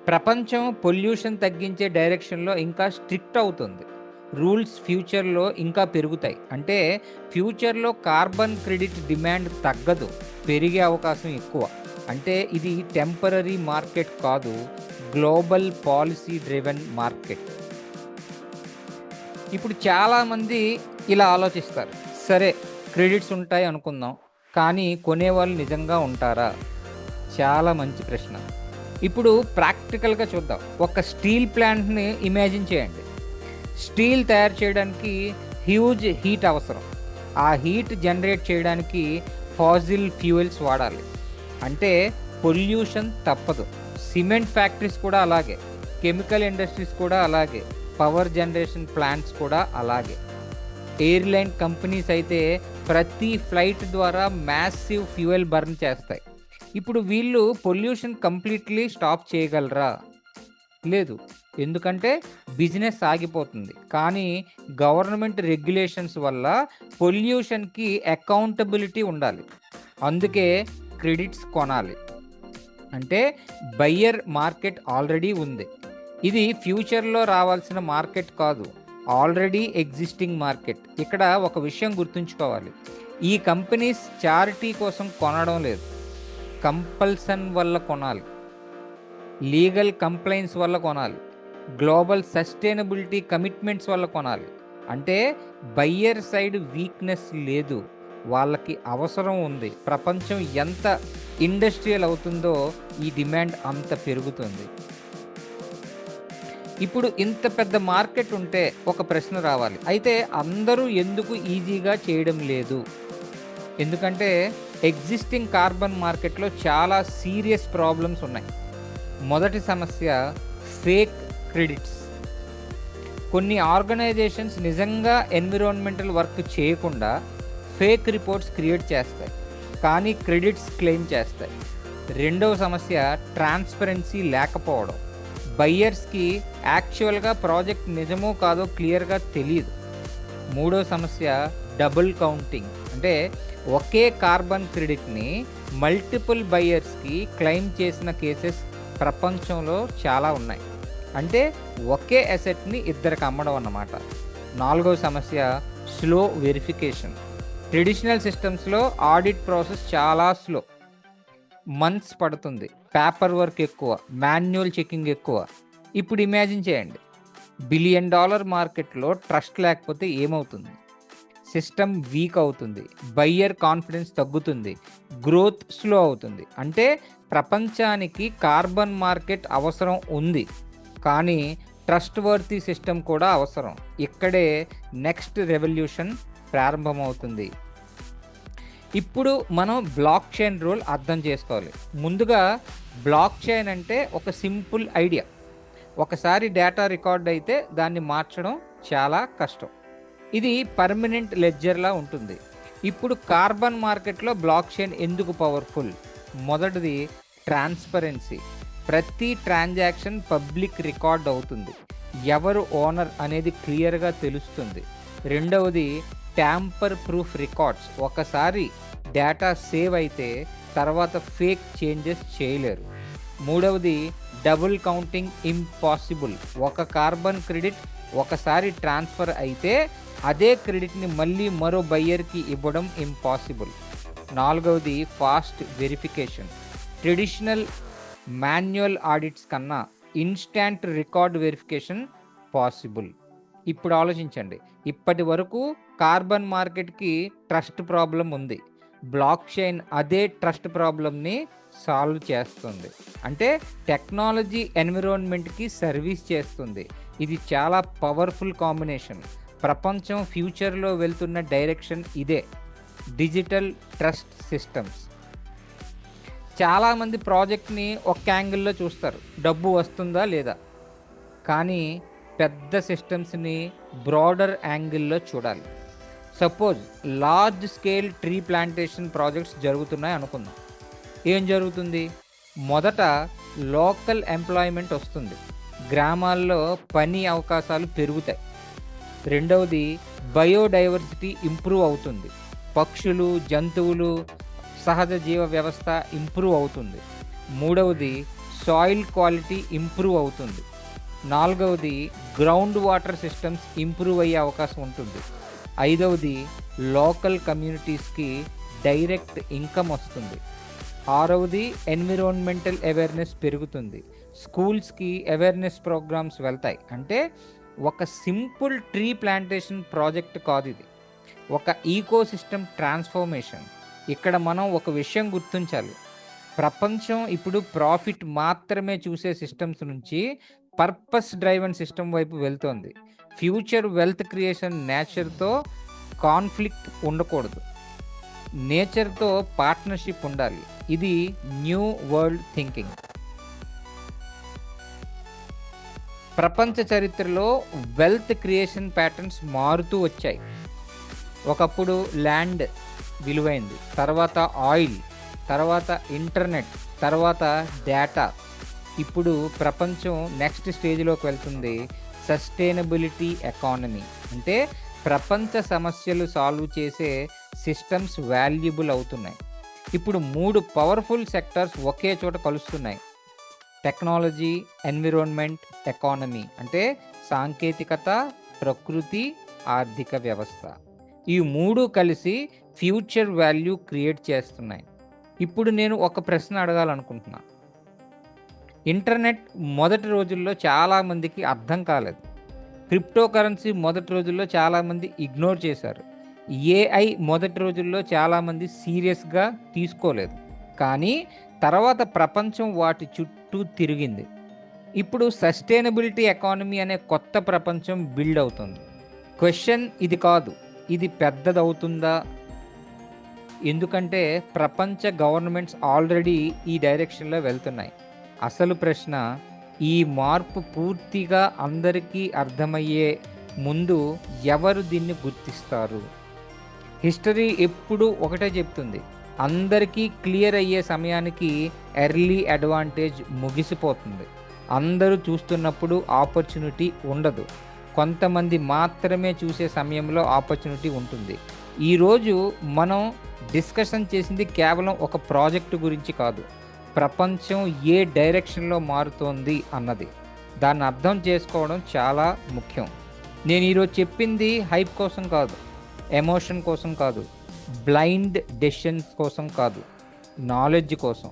ప్రపంచం పొల్యూషన్ తగ్గించే డైరెక్షన్లో ఇంకా స్ట్రిక్ట్ అవుతుంది. రూల్స్ ఫ్యూచర్లో ఇంకా పెరుగుతాయి. అంటే ఫ్యూచర్లో కార్బన్ క్రెడిట్ డిమాండ్ తగ్గదు, పెరిగే అవకాశం ఎక్కువ. అంటే ఇది టెంపరరీ మార్కెట్ కాదు, గ్లోబల్ పాలసీ డ్రివెన్ మార్కెట్. ఇప్పుడు చాలామంది ఇలా ఆలోచిస్తారు, సరే క్రెడిట్స్ ఉంటాయి అనుకుందాం, కానీ కొనేవాళ్ళు నిజంగా ఉంటారా? చాలా మంచి ప్రశ్న. ఇప్పుడు ప్రాక్టికల్గా చూద్దాం. ఒక స్టీల్ ప్లాంట్ని ఇమాజిన్ చేయండి. స్టీల్ తయారు చేయడానికి హ్యూజ్ హీట్ అవసరం. ఆ హీట్ జనరేట్ చేయడానికి ఫాజిల్ ఫ్యూయల్స్ వాడాలి. అంటే పొల్యూషన్ తప్పదు. సిమెంట్ ఫ్యాక్టరీస్ కూడా అలాగే, కెమికల్ ఇండస్ట్రీస్ కూడా అలాగే, పవర్ జనరేషన్ ప్లాంట్స్ కూడా అలాగే. ఎయిర్లైన్ కంపెనీస్ అయితే ప్రతి ఫ్లైట్ ద్వారా మ్యాసివ్ ఫ్యూయల్ బర్న్ చేస్తాయి. ఇప్పుడు వీళ్ళు పొల్యూషన్ కంప్లీట్లీ స్టాప్ చేయగలరా? లేదు, ఎందుకంటే బిజినెస్ ఆగిపోతుంది. కానీ గవర్నమెంట్ రెగ్యులేషన్స్ వల్ల పొల్యూషన్కి అకౌంటబిలిటీ ఉండాలి. అందుకే క్రెడిట్స్ కొనాలి. అంటే బయ్యర్ మార్కెట్ ఆల్రెడీ ఉంది. ఇది ఫ్యూచర్లో రావాల్సిన మార్కెట్ కాదు, ఆల్రెడీ ఎగ్జిస్టింగ్ మార్కెట్. ఇక్కడ ఒక విషయం గుర్తుంచుకోవాలి, ఈ కంపెనీస్ చారిటీ కోసం కొనడం లేదు, కంపల్సన్ వల్ల కొనాలి, లీగల్ కంప్లైంట్స్ వల్ల కొనాలి, గ్లోబల్ సస్టైనబిలిటీ కమిట్మెంట్స్ వల్ల కొనాలి. అంటే బయ్యర్ సైడ్ వీక్నెస్ లేదు, వాళ్ళకి అవసరం ఉంది. ప్రపంచం ఎంత ఇండస్ట్రియల్ అవుతుందో ఈ డిమాండ్ అంత పెరుగుతుంది. ఇప్పుడు ఇంత పెద్ద మార్కెట్ ఉంటే ఒక ప్రశ్న రావాలి, అయితే అందరూ ఎందుకు ఈజీగా చేయడం లేదు? ఎందుకంటే ఎగ్జిస్టింగ్ కార్బన్ మార్కెట్లో చాలా సీరియస్ ప్రాబ్లమ్స్ ఉన్నాయి. మొదటి సమస్య ఫేక్ క్రెడిట్స్. కొన్ని ఆర్గనైజేషన్స్ నిజంగా ఎన్విరాన్మెంటల్ వర్క్ చేయకుండా ఫేక్ రిపోర్ట్స్ క్రియేట్ చేస్తాయి, కానీ క్రెడిట్స్ క్లెయిమ్ చేస్తాయి. రెండవ సమస్య ట్రాన్స్పరెన్సీ లేకపోవడం. బయ్యర్స్కి యాక్చువల్గా ప్రాజెక్ట్ నిజమో కాదో క్లియర్గా తెలియదు. మూడో సమస్య డబుల్ కౌంటింగ్. అంటే ఒకే కార్బన్ క్రెడిట్ని మల్టిపుల్ బయ్యర్స్కి క్లెయిమ్ చేసిన కేసెస్ ప్రపంచంలో చాలా ఉన్నాయి. అంటే ఒకే అసెట్ని ఇద్దరికి అమ్మడం అన్నమాట. నాలుగో సమస్య స్లో వెరిఫికేషన్. ట్రెడిషనల్ సిస్టమ్స్లో ఆడిట్ ప్రాసెస్ చాలా స్లో, మంత్స్ పడుతుంది, పేపర్ వర్క్ ఎక్కువ, మాన్యువల్ చెకింగ్ ఎక్కువ. ఇప్పుడు ఇమాజిన్ చేయండి, $1 బిలియన్ మార్కెట్లో ట్రస్ట్ లేకపోతే ఏమవుతుంది? సిస్టమ్ వీక్ అవుతుంది, బయ్యర్ కాన్ఫిడెన్స్ తగ్గుతుంది, గ్రోత్ స్లో అవుతుంది. అంటే ప్రపంచానికి కార్బన్ మార్కెట్ అవసరం ఉంది, కానీ ట్రస్ట్ వర్తీ సిస్టమ్ కూడా అవసరం. ఇక్కడే నెక్స్ట్ రెవల్యూషన్ ప్రారంభమవుతుంది. ఇప్పుడు మనం బ్లాక్ చైన్ రోల్ అర్థం చేసుకోవాలి. ముందుగా బ్లాక్ చైన్ అంటే ఒక సింపుల్ ఐడియా. ఒకసారి డేటా రికార్డ్ అయితే దాన్ని మార్చడం చాలా కష్టం. ఇది పర్మనెంట్ లెడ్జర్లా ఉంటుంది. ఇప్పుడు కార్బన్ మార్కెట్లో బ్లాక్ చైన్ ఎందుకు పవర్ఫుల్? మొదటిది ట్రాన్స్పరెన్సీ. ప్రతి ట్రాన్సాక్షన్ పబ్లిక్ రికార్డ్ అవుతుంది, ఎవరు ఓనర్ అనేది క్లియర్గా తెలుస్తుంది. రెండవది ట్యాంపర్ ప్రూఫ్ రికార్డ్స్. ఒకసారి డేటా సేవ్ అయితే తర్వాత ఫేక్ చేంజెస్ చేయలేరు. మూడవది డబుల్ కౌంటింగ్ ఇంపాసిబుల్. ఒక కార్బన్ క్రెడిట్ ఒకసారి ట్రాన్స్ఫర్ అయితే అదే క్రెడిట్ని మళ్ళీ మరో బయ్యర్కి ఇవ్వడం ఇంపాసిబుల్. నాలుగవది fast verification. Traditional manual audits కన్నా ఇన్స్టాంట్ రికార్డ్ వెరిఫికేషన్ పాసిబుల్. ఇప్పుడు ఆలోచించండి, ఇప్పటి వరకు కార్బన్ మార్కెట్కి ట్రస్ట్ ప్రాబ్లం ఉంది, బ్లాక్ చైన్ అదే ట్రస్ట్ ప్రాబ్లమ్ని సాల్వ్ చేస్తుంది. అంటే టెక్నాలజీ ఎన్విరాన్మెంట్కి సర్వీస్ చేస్తుంది, ఇది చాలా పవర్ఫుల్ కాంబినేషన్. ప్రపంచం ఫ్యూచర్లో వెళ్తున్న డైరెక్షన్ ఇదే, డిజిటల్ ట్రస్ట్ సిస్టమ్స్. చాలామంది ప్రాజెక్ట్ని ఒక యాంగిల్లో చూస్తారు, డబ్బు వస్తుందా లేదా. కానీ పెద్ద సిస్టమ్స్ని బ్రాడర్ యాంగిల్లో చూడాలి. Suppose large scale tree plantation projects జరుగుతున్నాయి అనుకుందాం. ఏం జరుగుతుంది? మొదట లోకల్ ఎంప్లాయ్మెంట్ వస్తుంది, గ్రామాల్లో పని అవకాశాలు పెరుగుతాయి. రెండవది బయోడైవర్సిటీ ఇంప్రూవ్ అవుతుంది, పక్షులు, జంతువులు, సహజ జీవ వ్యవస్థ ఇంప్రూవ్ అవుతుంది. మూడవది సాయిల్ క్వాలిటీ ఇంప్రూవ్ అవుతుంది. నాలుగవది గ్రౌండ్ వాటర్ సిస్టమ్స్ ఇంప్రూవ్ అయ్యే అవకాశం ఉంటుంది. ఐదవది లోకల్ కమ్యూనిటీస్కి డైరెక్ట్ ఇన్కమ్ వస్తుంది. ఆరవది ఎన్విరాన్మెంటల్ అవేర్నెస్ పెరుగుతుంది, స్కూల్స్కి అవేర్నెస్ ప్రోగ్రామ్స్ వెళ్తాయి. అంటే ఒక సింపుల్ ట్రీ ప్లాంటేషన్ ప్రాజెక్ట్ కాదు ఇది, ఒక ఈకో సిస్టమ్ ట్రాన్స్ఫర్మేషన్. ఇక్కడ మనం ఒక విషయం గుర్తించాలి, ప్రపంచం ఇప్పుడు ప్రాఫిట్ మాత్రమే చూసే సిస్టమ్స్ నుంచి పర్పస్ డ్రైవెన్ సిస్టమ్ వైపు వెళ్తోంది. ఫ్యూచర్ వెల్త్ క్రియేషన్ నేచర్తో కాన్ఫ్లిక్ట్ ఉండకూడదు, నేచర్తో పార్ట్నర్షిప్ ఉండాలి. ఇది న్యూ వరల్డ్ థింకింగ్. ప్రపంచ చరిత్రలో వెల్త్ క్రియేషన్ ప్యాటర్న్స్ మారుతూ వచ్చాయి. ఒకప్పుడు ల్యాండ్ విలువైంది, తర్వాత ఆయిల్, తర్వాత ఇంటర్నెట్, తర్వాత డేటా. ఇప్పుడు ప్రపంచం నెక్స్ట్ స్టేజ్లోకి వెళ్తుంది, సస్టైనబిలిటీ ఎకానమీ. అంటే ప్రపంచ సమస్యలు సాల్వ్ చేసే సిస్టమ్స్ వాల్యుబుల్ అవుతున్నాయి. ఇప్పుడు 3 పవర్ఫుల్ సెక్టర్స్ ఒకే చోట కలుస్తున్నాయి, టెక్నాలజీ, ఎన్విరాన్మెంట్, ఎకానమీ. అంటే సాంకేతికత, ప్రకృతి, ఆర్థిక వ్యవస్థ. ఈ 3 కలిసి ఫ్యూచర్ వాల్యూ క్రియేట్ చేస్తున్నాయి. ఇప్పుడు నేను ఒక ప్రశ్న అడగాలనుకుంటున్నా. ఇంటర్నెట్ మొదటి రోజుల్లో చాలామందికి అర్థం కాలేదు, క్రిప్టో కరెన్సీ మొదటి రోజుల్లో చాలామంది ఇగ్నోర్ చేశారు, ఏఐ మొదటి రోజుల్లో చాలామంది సీరియస్గా తీసుకోలేదు. కానీ తర్వాత ప్రపంచం వాటి చుట్టూ తిరిగింది. ఇప్పుడు సస్టైనబిలిటీ ఎకానమీ అనే కొత్త ప్రపంచం బిల్డ్ అవుతుంది. క్వశ్చన్ ఇది కాదు, ఇది పెద్దదవుతుందా? ఎందుకంటే ప్రపంచ గవర్నమెంట్స్ ఆల్రెడీ ఈ డైరెక్షన్లో వెళ్తున్నాయి. అసలు ప్రశ్న, ఈ మార్పు పూర్తిగా అందరికీ అర్థమయ్యే ముందు ఎవరు దీన్ని గుర్తిస్తారు? హిస్టరీ ఎప్పుడు ఒకటే చెప్తుంది, అందరికీ క్లియర్ అయ్యే సమయానికి ఎర్లీ అడ్వాంటేజ్ ముగిసిపోతుంది. అందరూ చూస్తున్నప్పుడు ఆపర్చునిటీ ఉండదు, కొంతమంది మాత్రమే చూసే సమయంలో ఆపర్చునిటీ ఉంటుంది. ఈరోజు మనం డిస్కషన్ చేసింది కేవలం ఒక ప్రాజెక్టు గురించి కాదు, ప్రపంచం ఏ డైరెక్షన్లో మారుతోంది అన్నది. దాన్ని అర్థం చేసుకోవడం చాలా ముఖ్యం. నేను ఈరోజు చెప్పింది హైప్ కోసం కాదు, ఎమోషన్ కోసం కాదు, బ్లైండ్ డెసిషన్స్ కోసం కాదు, నాలెడ్జ్ కోసం,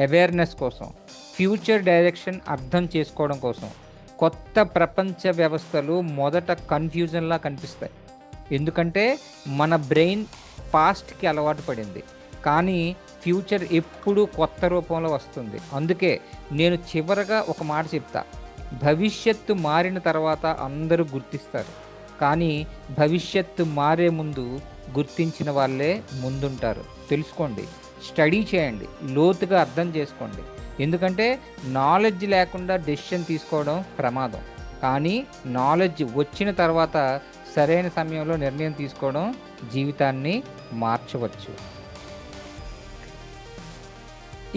అవేర్నెస్ కోసం, ఫ్యూచర్ డైరెక్షన్ అర్థం చేసుకోవడం కోసం. కొత్త ప్రపంచ వ్యవస్థలు మొదట కన్ఫ్యూజన్లా కనిపిస్తాయి, ఎందుకంటే మన బ్రెయిన్ పాస్ట్కి అలవాటు పడింది. కానీ ఫ్యూచర్ ఎప్పుడూ కొత్త రూపంలో వస్తుంది. అందుకే నేను చివరగా ఒక మాట చెప్తా, భవిష్యత్తు మారిన తర్వాత అందరూ గుర్తిస్తారు, కానీ భవిష్యత్తు మారే ముందు గుర్తించిన వాళ్ళే ముందుంటారు. తెలుసుకోండి, స్టడీ చేయండి, లోతుగా అర్థం చేసుకోండి. ఎందుకంటే నాలెడ్జ్ లేకుండా డెసిషన్ తీసుకోవడం ప్రమాదం, కానీ నాలెడ్జ్ వచ్చిన తర్వాత సరైన సమయంలో నిర్ణయం తీసుకోవడం జీవితాన్ని మార్చవచ్చు.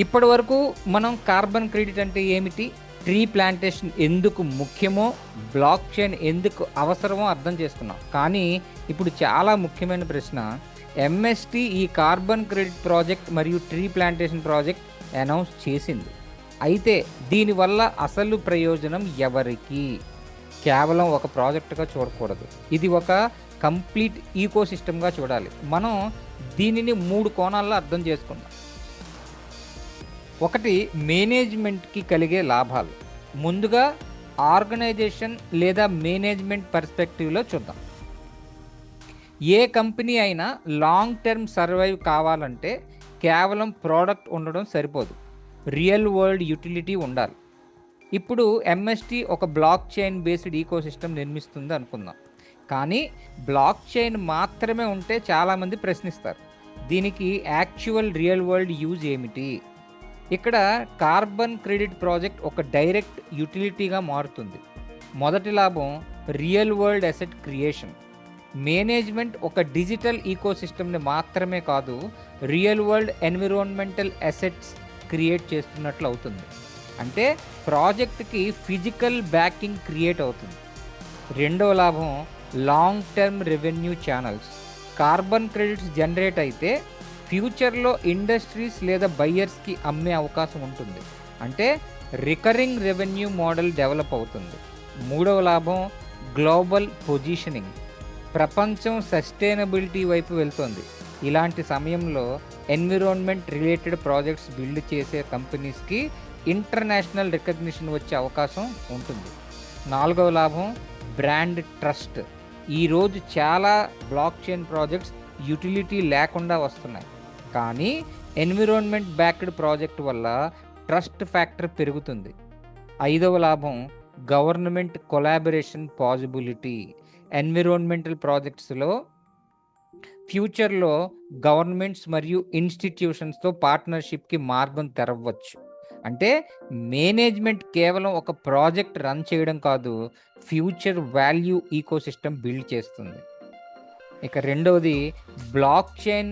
ఇప్పటి వరకు మనం కార్బన్ క్రెడిట్ అంటే ఏమిటి, ట్రీ ప్లాంటేషన్ ఎందుకు ముఖ్యమో, బ్లాక్ చైన్ ఎందుకు అవసరమో అర్థం చేసుకున్నాం. కానీ ఇప్పుడు చాలా ముఖ్యమైన ప్రశ్న, ఎంఎస్టీ ఈ కార్బన్ క్రెడిట్ ప్రాజెక్ట్ మరియు ట్రీ ప్లాంటేషన్ ప్రాజెక్ట్ అనౌన్స్ చేసింది. అయితే దీనివల్ల అసలు ప్రయోజనం ఎవరికి? కేవలం ఒక ప్రాజెక్టుగా చూడకూడదు, ఇది ఒక కంప్లీట్ ఈకో సిస్టమ్గా చూడాలి. మనం దీనిని 3 కోణాల్లో అర్థం చేసుకుందాం. ఒకటి, మేనేజ్మెంట్కి కలిగే లాభాలు. ముందుగా ఆర్గనైజేషన్ లేదా మేనేజ్మెంట్ పర్స్పెక్టివ్లో చూద్దాం. ఏ కంపెనీ అయినా లాంగ్ టర్మ్ సర్వైవ్ కావాలంటే కేవలం ప్రోడక్ట్ ఉండడం సరిపోదు, రియల్ వరల్డ్ యూటిలిటీ ఉండాలి. ఇప్పుడు ఎంఎస్టీ ఒక బ్లాక్ చైన్ బేస్డ్ ఈకోసిస్టమ్ నిర్మిస్తుంది అనుకుందాం. కానీ బ్లాక్ చైన్ మాత్రమే ఉంటే చాలామంది ప్రశ్నిస్తారు. దీనికి యాక్చువల్ రియల్ వరల్డ్ యూజ్ ఏమిటి? ఇక్కడ కార్బన్ క్రెడిట్ ప్రాజెక్ట్ ఒక డైరెక్ట్ యూటిలిటీగా మారుతుంది. మొదటి లాభం real world asset creation. Management ఒక డిజిటల్ ఈకోసిస్టమ్ని మాత్రమే కాదు, real world environmental assets create చేస్తున్నట్లు అవుతుంది. అంటే ప్రాజెక్ట్కి ఫిజికల్ బ్యాకింగ్ క్రియేట్ అవుతుంది. రెండవ లాభం long term revenue channels. Carbon credits generate అయితే ఫ్యూచర్లో ఇండస్ట్రీస్ లేదా బయ్యర్స్కి అమ్మే అవకాశం ఉంటుంది. అంటే రికరింగ్ రెవెన్యూ మోడల్ డెవలప్ అవుతుంది. మూడవ లాభం గ్లోబల్ పొజిషనింగ్. ప్రపంచం సస్టైనబిలిటీ వైపు వెళ్తుంది. ఇలాంటి సమయంలో ఎన్విరాన్మెంట్ రిలేటెడ్ ప్రాజెక్ట్స్ బిల్డ్ చేసే కంపెనీస్కి ఇంటర్నేషనల్ రికగ్నిషన్ వచ్చే అవకాశం ఉంటుంది. నాలుగవ లాభం బ్రాండ్ ట్రస్ట్. ఈరోజు చాలా బ్లాక్ చైన్ ప్రాజెక్ట్స్ యూటిలిటీ లేకుండా వస్తున్నాయి, కానీ ఎన్విరాన్మెంట్ బ్యాక్డ్ ప్రాజెక్ట్ వల్ల ట్రస్ట్ ఫ్యాక్టర్ పెరుగుతుంది. ఐదవ లాభం గవర్నమెంట్ కొలాబరేషన్ పాసిబిలిటీ. ఎన్విరాన్మెంటల్ ప్రాజెక్ట్స్లో ఫ్యూచర్లో గవర్నమెంట్స్ మరియు ఇన్స్టిట్యూషన్స్తో పార్ట్నర్షిప్కి మార్గం తెరవచ్చు. అంటే మేనేజ్మెంట్ కేవలం ఒక ప్రాజెక్ట్ రన్ చేయడం కాదు, ఫ్యూచర్ వాల్యూ ఈకోసిస్టమ్ బిల్డ్ చేస్తుంది. ఇక రెండవది బ్లాక్ చైన్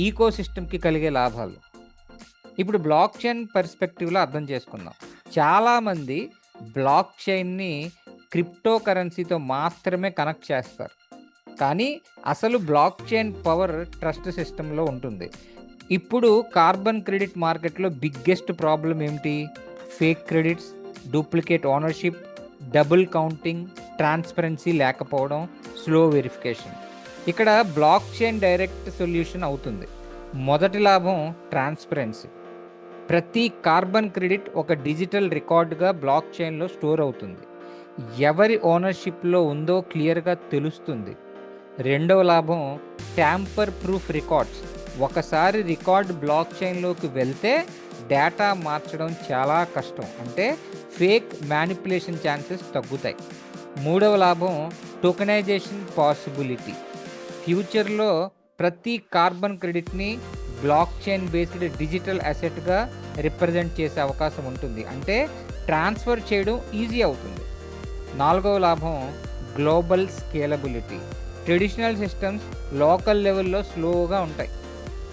ఈకోసిస్టమ్కి కలిగే లాభాలు. ఇప్పుడు బ్లాక్ చైన్ పర్స్పెక్టివ్లో అర్థం చేసుకుందాం. చాలామంది బ్లాక్ చైన్ని క్రిప్టో కరెన్సీతో మాత్రమే కనెక్ట్ చేస్తారు, కానీ అసలు బ్లాక్ చైన్ పవర్ ట్రస్ట్ సిస్టంలో ఉంటుంది. ఇప్పుడు కార్బన్ క్రెడిట్ మార్కెట్లో బిగ్గెస్ట్ ప్రాబ్లం ఏమిటి? Fake credits, duplicate ownership, double counting, transparency లేకపోవడం, స్లో వెరిఫికేషన్. ఇక్కడ బ్లాక్ చైన్ డైరెక్ట్ సొల్యూషన్ అవుతుంది. మొదటి లాభం ట్రాన్స్పరెన్సీ. ప్రతి కార్బన్ క్రెడిట్ ఒక డిజిటల్ రికార్డుగా బ్లాక్ చైన్లో స్టోర్ అవుతుంది. ఎవరి ఓనర్షిప్లో ఉందో క్లియర్గా తెలుస్తుంది. రెండవ లాభం ట్యాంపర్ ప్రూఫ్ రికార్డ్స్. ఒకసారి రికార్డ్ బ్లాక్ చైన్లోకి వెళ్తే డేటా మార్చడం చాలా కష్టం. అంటే ఫేక్ మ్యానిపులేషన్ ఛాన్సెస్ తగ్గుతాయి. మూడవ లాభం టోకెనైజేషన్ పాసిబిలిటీ. ఫ్యూచర్లో ప్రతి కార్బన్ క్రెడిట్ని బ్లాక్ చైన్ బేస్డ్ డిజిటల్ అసెట్గా రిప్రజెంట్ చేసే అవకాశం ఉంటుంది. అంటే ట్రాన్స్ఫర్ చేయడం ఈజీ అవుతుంది. నాలుగవ లాభం global scalability. Traditional systems local లెవెల్లో స్లోగా ఉంటాయి.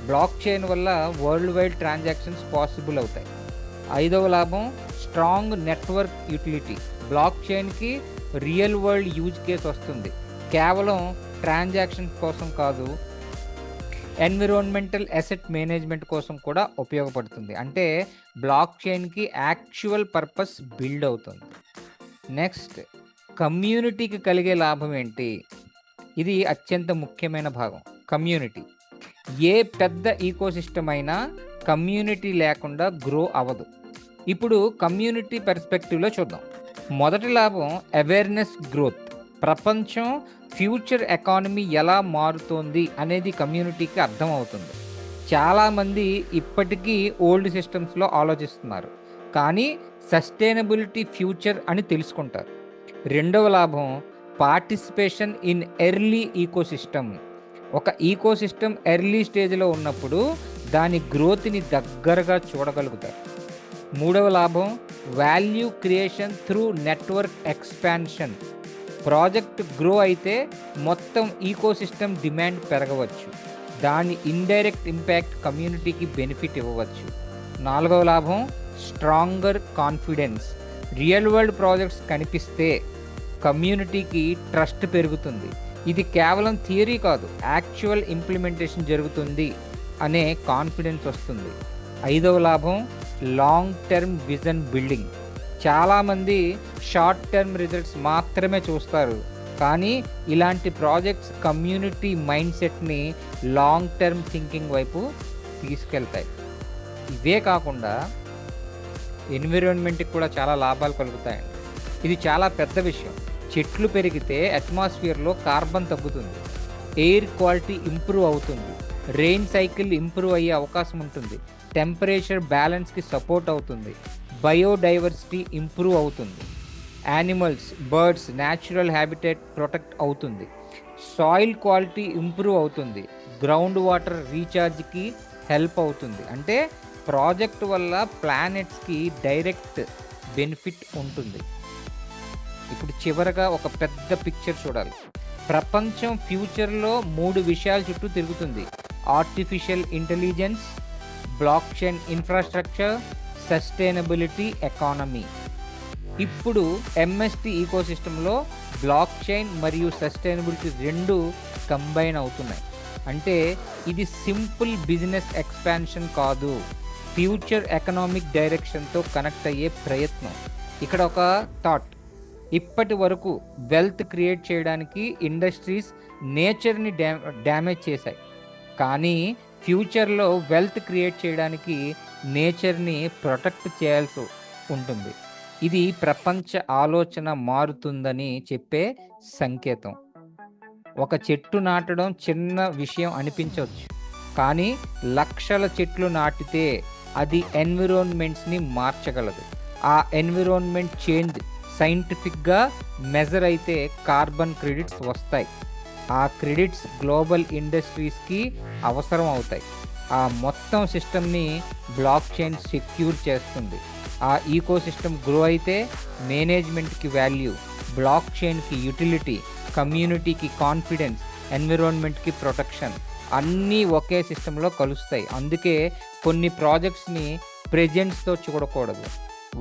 బ్లాక్ చైన్ వల్ల వరల్డ్ వైడ్ ట్రాన్సాక్షన్స్ పాసిబుల్ అవుతాయి. ఐదవ లాభం స్ట్రాంగ్ నెట్వర్క్ యూటిలిటీ. బ్లాక్ చైన్కి రియల్ వరల్డ్ యూజ్ కేస్ వస్తుంది. కేవలం ట్రాన్సాక్షన్స్ కోసం కాదు, ఎన్విరాన్మెంటల్ అసెట్ మేనేజ్మెంట్ కోసం కూడా ఉపయోగపడుతుంది. అంటే బ్లాక్ చైన్కి యాక్చువల్ పర్పస్ బిల్డ్ అవుతుంది. నెక్స్ట్ కమ్యూనిటీకి కలిగే లాభం ఏంటి? ఇది అత్యంత ముఖ్యమైన భాగం. కమ్యూనిటీ. ఏ పెద్ద ఈకోసిస్టమ్ అయినా కమ్యూనిటీ లేకుండా గ్రో అవ్వదు. ఇప్పుడు కమ్యూనిటీ పర్స్పెక్టివ్లో చూద్దాం. మొదటి లాభం అవేర్నెస్ గ్రోత్. ప్రపంచం ఫ్యూచర్ ఎకానమీ ఎలా మారుతోంది అనేది కమ్యూనిటీకి అర్థమవుతుంది. చాలామంది ఇప్పటికీ ఓల్డ్ సిస్టమ్స్లో ఆలోచిస్తున్నారు, కానీ సస్టైనబిలిటీ ఫ్యూచర్ అని తెలుసుకుంటారు. రెండవ లాభం పార్టిసిపేషన్ ఇన్ ఎర్లీ ఈకోసిస్టమ్. ఒక ఈకోసిస్టమ్ ఎర్లీ స్టేజ్లో ఉన్నప్పుడు దాని గ్రోత్ని దగ్గరగా చూడగలుగుతారు. మూడవ లాభం value creation through network expansion. Project grow అయితే మొత్తం ఈకోసిస్టమ్ డిమాండ్ పెరగవచ్చు. దాని ఇండైరెక్ట్ ఇంపాక్ట్ కమ్యూనిటీకి బెనిఫిట్ ఇవ్వవచ్చు. నాలుగవ లాభం stronger confidence. Real world projects కనిపిస్తే కమ్యూనిటీకి ట్రస్ట్ పెరుగుతుంది. ఇది కేవలం థియరీ కాదు, యాక్చువల్ ఇంప్లిమెంటేషన్ జరుగుతుంది అనే కాన్ఫిడెన్స్ వస్తుంది. ఐదవ లాభం లాంగ్ టర్మ్ విజన్ బిల్డింగ్. చాలామంది షార్ట్ టర్మ్ రిజల్ట్స్ మాత్రమే చూస్తారు, కానీ ఇలాంటి ప్రాజెక్ట్స్ కమ్యూనిటీ మైండ్ సెట్ని లాంగ్ టర్మ్ థింకింగ్ వైపు తీసుకెళ్తాయి. ఇవే కాకుండా ఎన్విరాన్మెంట్కి కూడా చాలా లాభాలు కలుగుతాయండి. ఇది చాలా పెద్ద విషయం. చెట్లు పెరిగితే అట్మాస్ఫియర్లో కార్బన్ తగ్గుతుంది, ఎయిర్ క్వాలిటీ ఇంప్రూవ్ అవుతుంది, రెయిన్ సైకిల్ ఇంప్రూవ్ అయ్యే అవకాశం ఉంటుంది, టెంపరేచర్ బ్యాలెన్స్కి సపోర్ట్ అవుతుంది, బయోడైవర్సిటీ ఇంప్రూవ్ అవుతుంది, animals, birds natural habitat protect అవుతుంది, సాయిల్ క్వాలిటీ ఇంప్రూవ్ అవుతుంది, గ్రౌండ్ వాటర్ రీఛార్జ్కి హెల్ప్ అవుతుంది. అంటే ప్రాజెక్ట్ వల్ల ప్లానెట్స్కి డైరెక్ట్ బెనిఫిట్ ఉంటుంది. ఇప్పుడు చివరగా ఒక పెద్ద పిక్చర్ చూడాలి. ప్రపంచం ఫ్యూచర్లో 3 విషయాల చుట్టూ తిరుగుతుంది: artificial intelligence, block chain infrastructure, sustainability economy. ఇప్పుడు ఎంఎస్టి ఈకోసిస్టంలో బ్లాక్ చైన్ మరియు సస్టైనబిలిటీ రెండు కంబైన్ అవుతున్నాయి. అంటే ఇది సింపుల్ బిజినెస్ ఎక్స్పాన్షన్ కాదు, ఫ్యూచర్ ఎకనామిక్ డైరెక్షన్తో కనెక్ట్ అయ్యే ప్రయత్నం. ఇక్కడ ఒక థాట్: ఇప్పటి వరకు వెల్త్ క్రియేట్ చేయడానికి ఇండస్ట్రీస్ నేచర్ని డ్యామేజ్ చేశాయి, కానీ ఫ్యూచర్లో వెల్త్ క్రియేట్ చేయడానికి నేచర్ని ప్రొటెక్ట్ చేయాల్సి ఉంటుంది. ఇది ప్రపంచ ఆలోచన మారుతుందని చెప్పే సంకేతం. ఒక చెట్టు నాటడం చిన్న విషయం అనిపించవచ్చు, కానీ లక్షల చెట్లు నాటితే అది ఎన్విరాన్మెంట్స్ని మార్చగలదు. ఆ ఎన్విరాన్మెంట్ చేంజ్ సైంటిఫిక్గా మెజర్ అయితే కార్బన్ క్రెడిట్స్ వస్తాయి. ఆ క్రెడిట్స్ గ్లోబల్ ఇండస్ట్రీస్కి అవసరం అవుతాయి. ఆ మొత్తం సిస్టమ్ని బ్లాక్ చైన్ సెక్యూర్ చేస్తుంది. ఆ ఈకోసిస్టమ్ గ్రో అయితే మేనేజ్మెంట్కి వాల్యూ, బ్లాక్ చైన్కి యూటిలిటీ, కమ్యూనిటీకి కాన్ఫిడెన్స్, ఎన్విరాన్మెంట్కి ప్రొటెక్షన్ అన్నీ ఒకే సిస్టంలో కలుస్తాయి. అందుకే కొన్ని ప్రాజెక్ట్స్ని ప్రెజెంట్స్తో చూడకూడదు,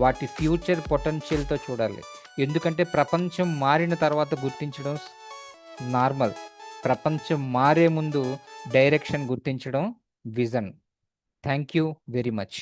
వాటి ఫ్యూచర్ పొటెన్షియల్తో చూడాలి. ఎందుకంటే ప్రపంచం మారిన తర్వాత గుర్తించడం నార్మల్, ప్రపంచం మారే ముందు డైరెక్షన్ గుర్తించడం vision. Thank you very much.